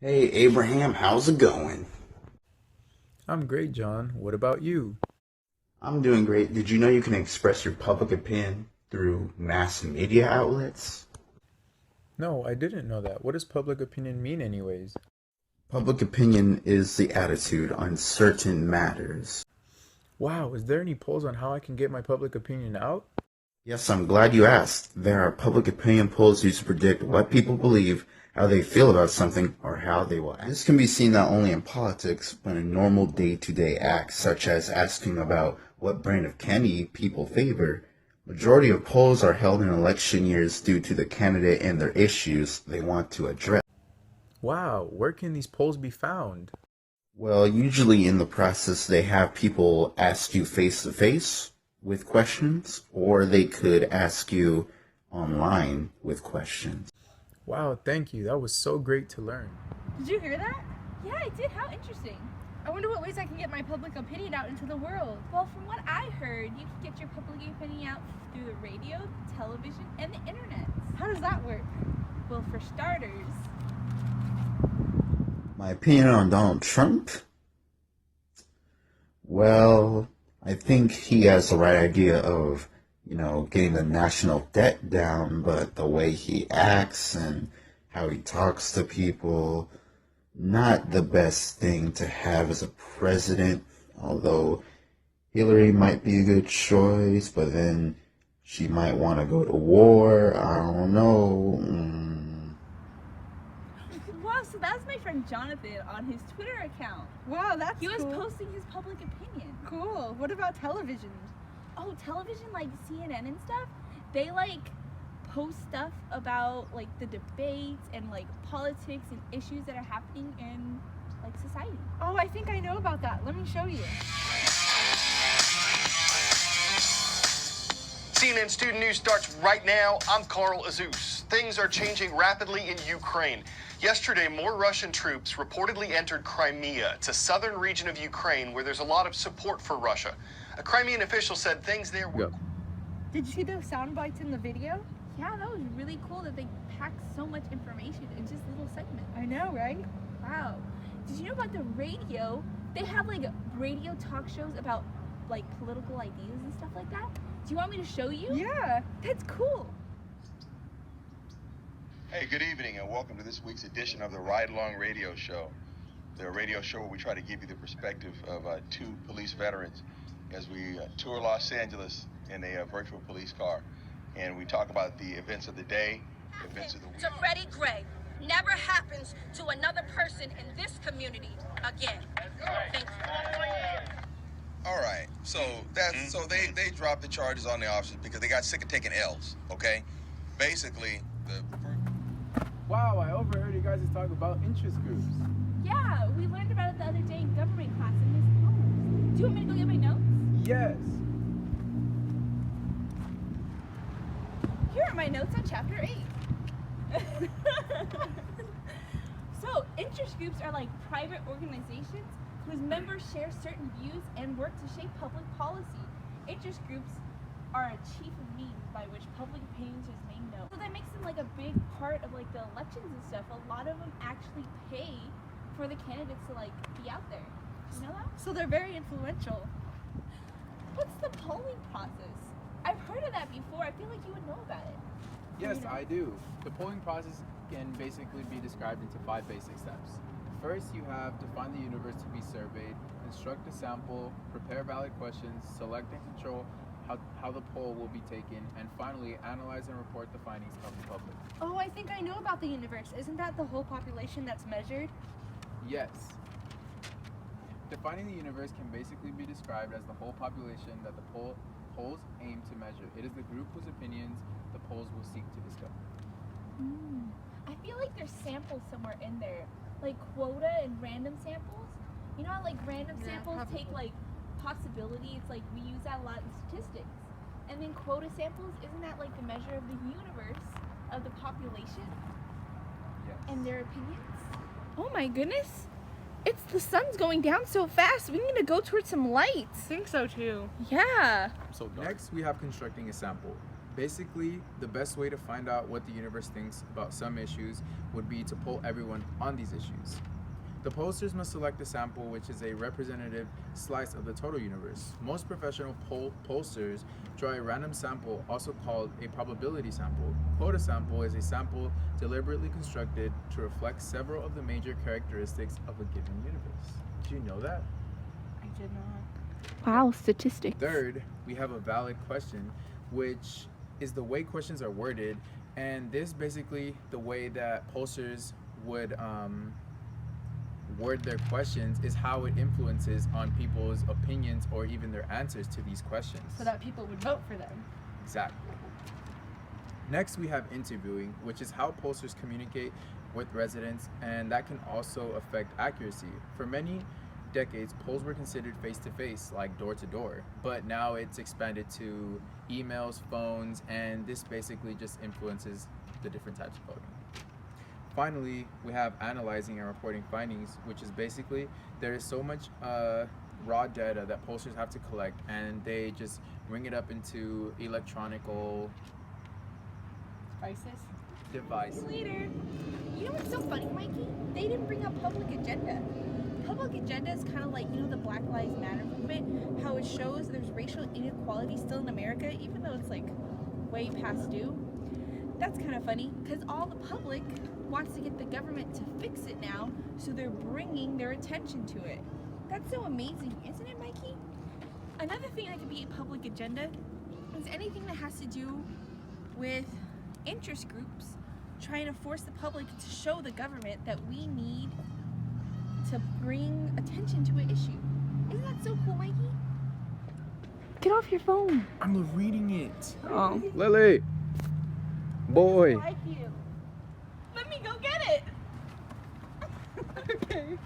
Hey Abraham, how's it going? I'm great, John. What about you? I'm doing great. Did you know you can express your public opinion through mass media outlets? No, I didn't know that. What does public opinion mean, anyways? Public opinion is the attitude on certain matters. Wow, is there any polls on how I can get my public opinion out? Yes, I'm glad you asked. There are public opinion polls used to predict what people believe, how they feel about something, or how they will act. This can be seen not only in politics, but in normal day-to-day acts, such as asking about what brand of candy people favor. Majority of polls are held in election years due to the candidate and their issues they want to address. Wow, where can these polls be found? Well, usually in the process, they have people ask you face to face with questions, or they could ask you online with questions. Wow, thank you. That was so great to learn. Did you hear that? Yeah, I did. How interesting. I wonder what ways I can get my public opinion out into the world. Well, from what I heard, you can get your public opinion out through the radio, television, and the internet. How does that work? Well, for starters, My opinion on Donald Trump? Well, I think he has the right idea of, getting the national debt down, but the way he acts and how he talks to people, not the best thing to have as a president, although Hillary might be a good choice, but then she might want to go to war. I don't know. wow, so that's my friend Jonathan on his Twitter account. Wow, that's He was cool. Posting his public opinion. Cool. What about television? Oh, television like CNN and stuff, they like post stuff about like the debates and like politics and issues that are happening in like society. Oh, I think I know about that. Let me show you. CNN Student News starts right now. I'm Carl Azus. Things are changing rapidly in Ukraine. Yesterday, more Russian troops reportedly entered Crimea. It's a southern region of Ukraine where there's a lot of support for Russia. A Crimean official said things there were... Go. Did you see those sound bites in the video? Yeah, that was really cool that they packed so much information in just little segments. I know, right? Wow. Did you know about the radio? They have like radio talk shows about like political ideas and stuff like that. Do you want me to show you? Yeah, that's cool. Hey, good evening and welcome to this week's edition of the Ride Along Radio Show. The radio show where we try to give you the perspective of two police veterans as we tour Los Angeles in a virtual police car. And we talk about the events of the day, events of the week. To Freddie Gray never happens to another person in this community again. Thank you. All right, so they dropped the charges on the officers because they got sick of taking L's, okay? Basically, Wow, I overheard you guys talk about interest groups. Yeah, we learned about it the other day in government class in Miss Palmer's. Do you want me to go get my notes? Yes. Here are my notes on chapter 8. So, interest groups are like private organizations whose members share certain views and work to shape public policy. Interest groups are a chief of means by which public opinions is made known. So that makes them like a big part of like the elections and stuff. A lot of them actually pay for the candidates to like be out there. You know that? So they're very influential. What's the polling process? I've heard of that before. I feel like you would know about it. Yes, I do. The polling process can basically be described into 5 basic steps. First, you have to find the universe to be surveyed, instruct a sample, prepare valid questions, select and control how the poll will be taken, and finally, analyze and report the findings of the public. Oh, I think I know about the universe. Isn't that the whole population that's measured? Yes. Defining the universe can basically be described as the whole population that the polls aim to measure. It is the group whose opinions the polls will seek to discover. I feel like there's samples somewhere in there, like quota and random samples. You know how like random samples take like possibility? It's like we use that a lot in statistics. And then quota samples, isn't that like the measure of the universe, of the population Yes. and their opinions? Oh my goodness. The sun's going down so fast. We need to go towards some lights. I think so too. Yeah. So next, we have constructing a sample. Basically, the best way to find out what the universe thinks about some issues would be to poll everyone on these issues. The pollsters must select a sample which is a representative slice of the total universe. Most professional pollsters draw a random sample, also called a probability sample. Quota sample is a sample deliberately constructed to reflect several of the major characteristics of a given universe. Did you know that? I did not. Wow, statistics. Third, we have a valid question, which is the way questions are worded, and this basically the way that pollsters would word their questions is how it influences on people's opinions or even their answers to these questions. So that people would vote for them. Exactly. Next, we have interviewing, which is how pollsters communicate with residents, and that can also affect accuracy. For many decades, polls were considered face-to-face, like door-to-door, but now it's expanded to emails, phones, and this basically just influences the different types of voting. Finally, we have analyzing and reporting findings, which is basically there is so much raw data that pollsters have to collect, and they just bring it up into electronical devices. Later. You know what's so funny, Mikey? They didn't bring up public agenda. Public agenda is kind of like, you know, the Black Lives Matter movement, how it shows there's racial inequality still in America, even though it's like way past due. That's kind of funny, because all the public wants to get the government to fix it now, so they're bringing their attention to it. That's so amazing, isn't it, Mikey? Another thing that could be a public agenda is anything that has to do with interest groups trying to force the public to show the government that we need to bring attention to an issue. Isn't that so cool, Mikey? Get off your phone. I'm reading it. Oh. Lily! Boy! I like you. Let me go get it. Okay.